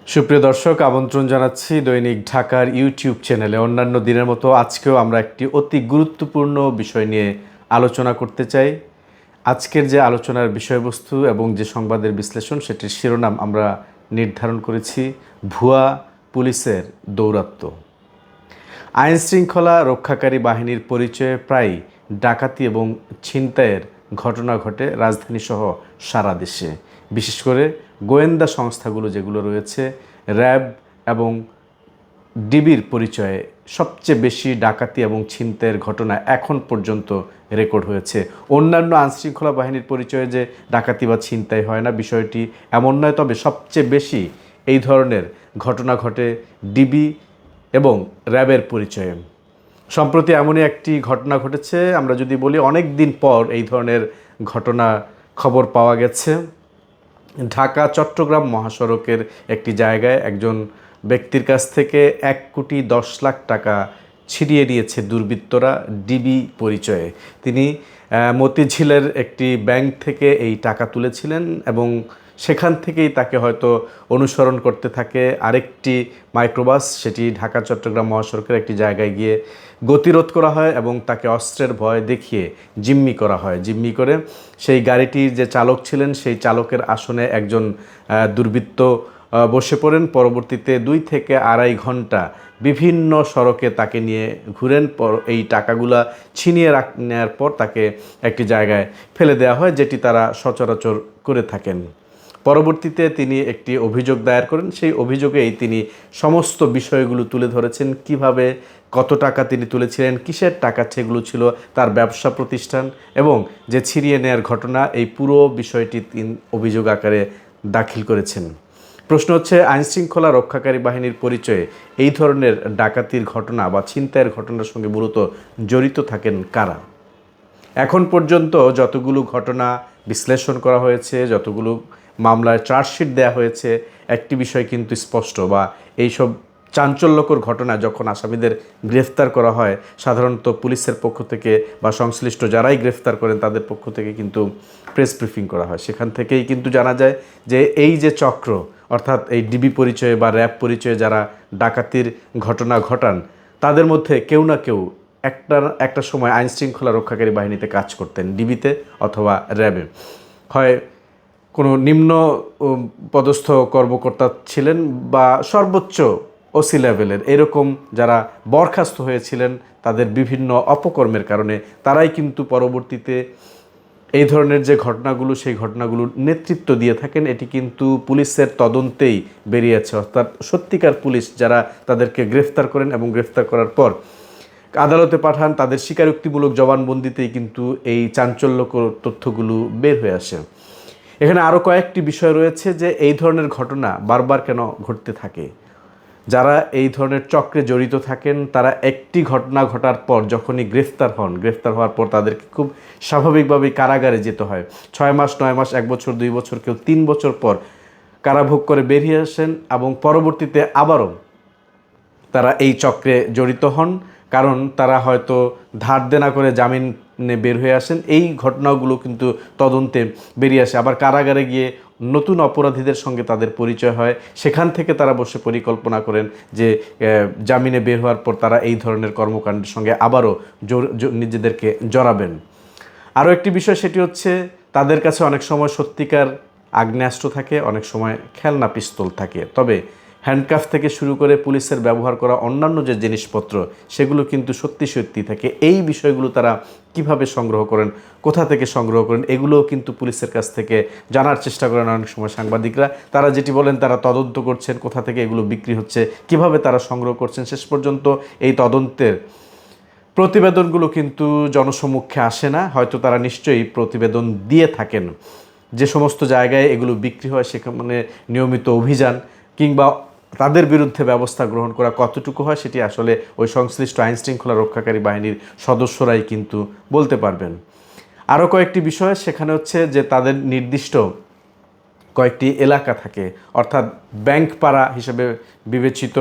সুপ্রিয় দর্শক, আমন্ত্রণ জানাচ্ছি দৈনিক ঢাকার ইউটিউব চ্যানেলে। অন্যান্য দিনের মতো আজকেও আমরা একটি অতি গুরুত্বপূর্ণ বিষয় নিয়ে আলোচনা করতে চাই। আজকের যে আলোচনার বিষয়বস্তু এবং যে সংবাদের বিশ্লেষণ, সেটির শিরোনাম আমরা নির্ধারণ করেছি ভুয়া পুলিশের দৌরাত্ম্য। আইন শৃঙ্খলা রক্ষাকারী বাহিনীর পরিচয়ে প্রায় ডাকাতি এবং ছিনতাইয়ের ঘটনা ঘটে রাজধানীসহ সারা দেশে। বিশেষ করে গোয়েন্দা সংস্থাগুলো যেগুলো রয়েছে, র্যাব এবং ডিবির পরিচয়ে সবচেয়ে বেশি ডাকাতি এবং ছিনতাইয়ের ঘটনা এখন পর্যন্ত রেকর্ড হয়েছে। অন্যান্য আইনশৃঙ্খলা বাহিনীর পরিচয়ে যে ডাকাতি বা ছিনতাই হয় না, বিষয়টি এমন নয়, তবে সবচেয়ে বেশি এই ধরনের ঘটনা ঘটে ডিবি এবং র্যাবের পরিচয়ে। সম্প্রতি এমনই একটি ঘটনা ঘটেছে, আমরা যদি বলি অনেক দিন পর এই ধরনের ঘটনা খবর পাওয়া গেছে। ঢাকা চট্টগ্রাম মহাসড়কের একটি জায়গায় একজন ব্যক্তির কাছ থেকে 1,10,00,000 টাকা ছিনিয়ে নিয়েছে দুর্বৃত্তরা ডিবি পরিচয়ে। তিনি মতিঝিলের একটি ব্যাংক থেকে এই টাকা তুলেছিলেন এবং সেখান থেকেই তাকে হয়তো অনুসরণ করতে থাকে আরেকটি মাইক্রোবাস। সেটি ঢাকা চট্টগ্রাম মহাসড়কের একটি জায়গায় গিয়ে গতিরোধ করা হয় এবং তাকে অস্ত্রের ভয় দেখিয়ে জিম্মি করা হয়। জিম্মি করে সেই গাড়িটির যে চালক ছিলেন, সেই চালকের আসনে একজন দুর্বৃত্ত বসে পড়েন। পরবর্তীতে 2 থেকে আড়াই ঘন্টা বিভিন্ন সড়কে তাকে নিয়ে ঘুরেন। এই টাকাগুলা ছিনিয়ে নেওয়ার পর তাকে একটি জায়গায় ফেলে দেওয়া হয়, যেটি তারা সচরাচর করে থাকেন। পরবর্তীতে তিনি একটি অভিযোগ দায়ের করেন। সেই অভিযোগেই তিনি সমস্ত বিষয়গুলো তুলে ধরেছেন, কিভাবে কত টাকা তিনি তুলেছিলেন, কিসের টাকা সেগুলো ছিল, তার ব্যবসা প্রতিষ্ঠান এবং যে ছিনিয়ে নেওয়ার ঘটনা, এই পুরো বিষয়টি তিনি অভিযোগ আকারে দাখিল করেছেন। প্রশ্ন হচ্ছে, আইনশৃঙ্খলা রক্ষাকারী বাহিনীর পরিচয়ে এই ধরনের ডাকাতির ঘটনা বা ছিনতাইয়ের ঘটনার সঙ্গে মূলত জড়িত থাকেন কারা? এখন পর্যন্ত যতগুলো ঘটনা বিশ্লেষণ করা হয়েছে, যতগুলো মামলায় চার্জশিট দেওয়া হয়েছে, একটি বিষয় কিন্তু স্পষ্ট, বা এইসব চাঞ্চল্যকর ঘটনা যখন আসামিদের গ্রেফতার করা হয়, সাধারণত পুলিশের পক্ষ থেকে বা সংশ্লিষ্ট যারাই গ্রেফতার করেন তাদের পক্ষ থেকে কিন্তু প্রেস ব্রিফিং করা হয়। সেখান থেকেই কিন্তু জানা যায় যে এই যে চক্র, অর্থাৎ এই ডিবি পরিচয়ে বা র্যাব পরিচয়ে যারা ডাকাতির ঘটনা ঘটান, তাদের মধ্যে কেউ না কেউ একটা সময় আইনশৃঙ্খলা রক্ষাকারী বাহিনীতে কাজ করতেন, ডিবিতে অথবা র্যাবে। হয় কোনো নিম্ন পদস্থ কর্মকর্তা ছিলেন বা সর্বোচ্চ ওসি লেভেলের, এরকম যারা বরখাস্ত হয়েছিলেন তাদের বিভিন্ন অপকর্মের কারণে, তারাই কিন্তু পরবর্তীতে এই ধরনের যে ঘটনাগুলো, সেই ঘটনাগুলোর নেতৃত্ব দিয়ে থাকেন। এটি কিন্তু পুলিশের তদন্তেই বেরিয়েছে, অর্থাৎ সত্যিকার পুলিশ যারা তাদেরকে গ্রেফতার করেন এবং গ্রেফতার করার পর আদালতে পাঠান, তাদের স্বীকারোক্তিমূলক জবানবন্দিতেই কিন্তু এই চাঞ্চল্যকর তথ্যগুলো বের হয়ে আসে। এখানে আরও কয়েকটি বিষয় রয়েছে যে এই ধরনের ঘটনা বারবার কেন ঘটতে থাকে। যারা এই ধরনের চক্রে জড়িত থাকেন, তারা একটি ঘটনা ঘটার পর যখনই গ্রেফতার হন, গ্রেফতার হওয়ার পর তাদেরকে খুব স্বাভাবিকভাবেই কারাগারে যেতে হয়। 6 মাস, 9 মাস, 1 বছর, 2 বছর, কেউ 3 বছর পর কারাভোগ করে বেরিয়ে আসেন এবং পরবর্তীতে আবারও তারা এই চক্রে জড়িত হন, কারণ তারা হয়তো ধার দেনা করে জামিনে বের হয়ে আসেন। এই ঘটনাগুলো কিন্তু তদন্তে বেরিয়ে আসে। আবার কারাগারে গিয়ে নতুন অপরাধীদের সঙ্গে তাদের পরিচয় হয়, সেখান থেকে তারা বসে পরিকল্পনা করেন যে জামিনে বের হওয়ার পর তারা এই ধরনের কর্মকাণ্ডের সঙ্গে আবারও নিজেদেরকে জড়াবেন। আরও একটি বিষয়, সেটি হচ্ছে তাদের কাছে অনেক সময় সত্যিকার আগ্নেয়াস্ত্র থাকে, অনেক সময় খেলনা পিস্তল থাকে। তবে হ্যান্ডকাফ থেকে শুরু করে পুলিশের ব্যবহার করা অন্যান্য যে জিনিসপত্র, সেগুলো কিন্তু সত্যি সত্যি থাকে। এই বিষয়গুলো তারা কিভাবে সংগ্রহ করেন, কোথা থেকে সংগ্রহ করেন, এগুলোও কিন্তু পুলিশের কাছ থেকে জানার চেষ্টা করেন অনেক সময় সাংবাদিকরা। তারা যেটি বলেন, তারা তদন্ত করছেন, কোথা থেকে এগুলো বিক্রি হচ্ছে, কিভাবে তারা সংগ্রহ করছেন। শেষ পর্যন্ত এই তদন্তের প্রতিবেদনগুলো কিন্তু জনসমক্ষে আসে না। হয়তো তারা নিশ্চয়ই প্রতিবেদন দিয়ে থাকেন। যে সমস্ত জায়গায় এগুলো বিক্রি হয়, সেখানে নিয়মিত অভিযান কিংবা তাদের বিরুদ্ধে ব্যবস্থা গ্রহণ করা কতটুকু হয়, সেটি আসলে ওই সংশ্লিষ্ট আইনশৃঙ্খলা রক্ষাকারী বাহিনীর সদস্যরাই কিন্তু বলতে পারবেন। আরও কয়েকটি বিষয় সেখানে হচ্ছে যে তাদের নির্দিষ্ট কয়েকটি এলাকা থাকে, অর্থাৎ ব্যাংক পাড়া হিসেবে বিবেচিত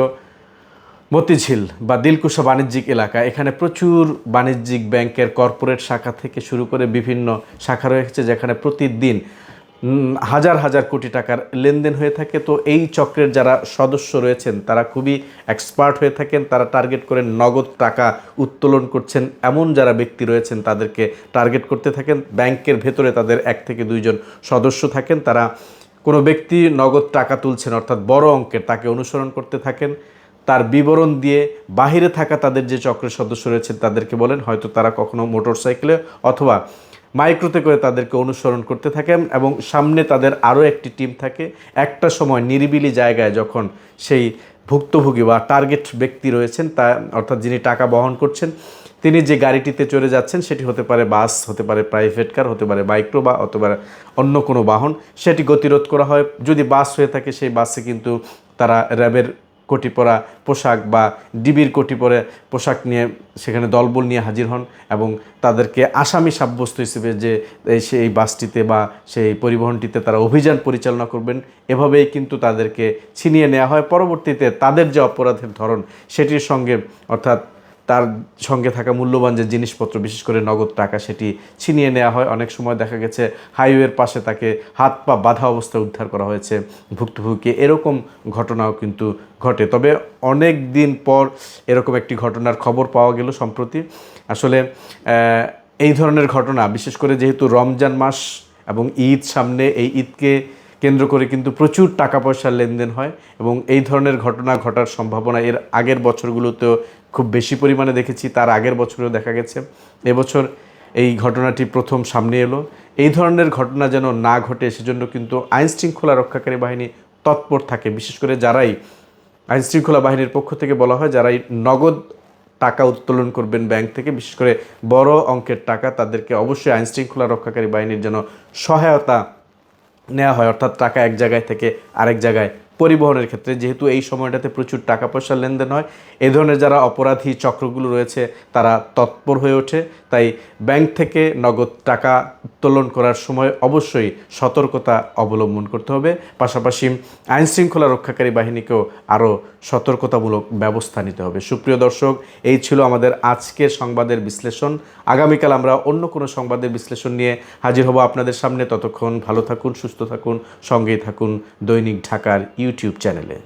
মতিঝিল বা দিলকুশা বাণিজ্যিক এলাকা। এখানে প্রচুর বাণিজ্যিক ব্যাংকের কর্পোরেট শাখা থেকে শুরু করে বিভিন্ন শাখা রয়েছে, যেখানে প্রতিদিন হাজার হাজার কোটি টাকার লেনদেন হয়ে থাকে। তো এই চক্রের যারা সদস্য রয়েছেন তারা খুবই এক্সপার্ট হয়ে থাকেন, তারা টার্গেট করেন নগদ টাকা উত্তোলন করছেন এমন যারা ব্যক্তি রয়েছেন তাদেরকে টার্গেট করতে থাকেন। ব্যাংকের ভেতরে তাদের 1 থেকে 2 জন সদস্য থাকেন, তারা কোনো ব্যক্তি নগদ টাকা তুলছেন অর্থাৎ বড় অঙ্কের, তাকে অনুসরণ করতে থাকেন। তার বিবরণ দিয়ে বাহিরে থাকা তাদের যে চক্রের সদস্য রয়েছেন তাদেরকে বলেন, হয়তো তারা কখনো মোটরসাইকেলে অথবা মাইক্রোতে করে তাদেরকে অনুসরণ করতে থাকেন এবং সামনে তাদের আরও একটি টিম থাকে। একটা সময় নিরিবিলি জায়গায় যখন সেই ভুক্তভোগী বা টার্গেট ব্যক্তি রয়েছেন তা অর্থাৎ যিনি টাকা বহন করছেন তিনি যে গাড়িটিতে চড়ে যাচ্ছেন সেটি হতে পারে বাস, হতে পারে প্রাইভেট কার, হতে পারে মাইক্রো বা অথবা অন্য কোনো বাহন, সেটি গতিরোধ করা হয়। যদি বাস হয়ে থাকে সেই বাসে কিন্তু তারা র্যাবের কোটি পরা পোশাক বা ডিবির কোটি পরে পোশাক নিয়ে সেখানে দলবল নিয়ে হাজির হন এবং তাদেরকে আসামি সাব্যস্ত হিসেবে যে সেই বাসটিতে বা সেই পরিবহনটিতে তারা অভিযান পরিচালনা করবেন, এভাবেই কিন্তু তাদেরকে ছিনিয়ে নেওয়া হয়। পরবর্তীতে তাদের যে অপরাধের ধরন সেটির সঙ্গে অর্থাৎ তার সঙ্গে থাকা মূল্যবান যে জিনিসপত্র বিশেষ করে নগদ টাকা সেটি ছিনিয়ে নেওয়া হয়। অনেক সময় দেখা গেছে হাইওয়ের পাশে তাকে হাত পা বাঁধা অবস্থায় উদ্ধার করা হয়েছে ভুক্তভোগীকে, এরকম ঘটনাও কিন্তু ঘটে। তবে অনেক দিন পর এরকম একটি ঘটনার খবর পাওয়া গেল সম্প্রতি। আসলে এই ধরনের ঘটনা বিশেষ করে যেহেতু রমজান মাস এবং ঈদ সামনে, এই ঈদকে কেন্দ্র করে কিন্তু প্রচুর টাকা পয়সার লেনদেন হয় এবং এই ধরনের ঘটনা ঘটার সম্ভাবনা এর আগের বছরগুলোতেও খুব বেশি পরিমাণে দেখেছি, তার আগের বছরেও দেখা গেছে। এবছর এই ঘটনাটি প্রথম সামনে এলো। এই ধরনের ঘটনা যেন না ঘটে সেজন্য কিন্তু আইনশৃঙ্খলা রক্ষাকারী বাহিনী তৎপর থাকে। বিশেষ করে যারাই আইনশৃঙ্খলা বাহিনীর পক্ষ থেকে বলা হয় যারাই নগদ টাকা উত্তোলন করবেন ব্যাংক থেকে, বিশেষ করে বড় অঙ্কের টাকা, তাদেরকে অবশ্যই আইনশৃঙ্খলা রক্ষাকারী বাহিনীর যেন সহায়তা নেওয়া হয়, অর্থাৎ টাকা এক জায়গায় থেকে আরেক জায়গায় পরিবহনের ক্ষেত্রে। যেহেতু এই সময়টাতে প্রচুর টাকা পয়সার লেনদেন হয়, এই ধরনের যারা অপরাধী চক্রগুলো রয়েছে তারা তৎপর হয়ে ওঠে। তাই ব্যাংক থেকে নগদ টাকা উত্তোলন করার সময় অবশ্যই সতর্কতা অবলম্বন করতে হবে। পাশাপাশি আইনশৃঙ্খলা রক্ষাকারী বাহিনীকেও আরও সতর্কতামূলক ব্যবস্থা নিতে হবে। সুপ্রিয় দর্শক, এই ছিল আমাদের আজকের সংবাদের বিশ্লেষণ। আগামীকাল আমরা অন্য কোনো সংবাদের বিশ্লেষণ নিয়ে হাজির হব আপনাদের সামনে। ততক্ষণ ভালো থাকুন, সুস্থ থাকুন, সঙ্গেই থাকুন দৈনিক ঢাকার ইউটিউব চ্যানেলে।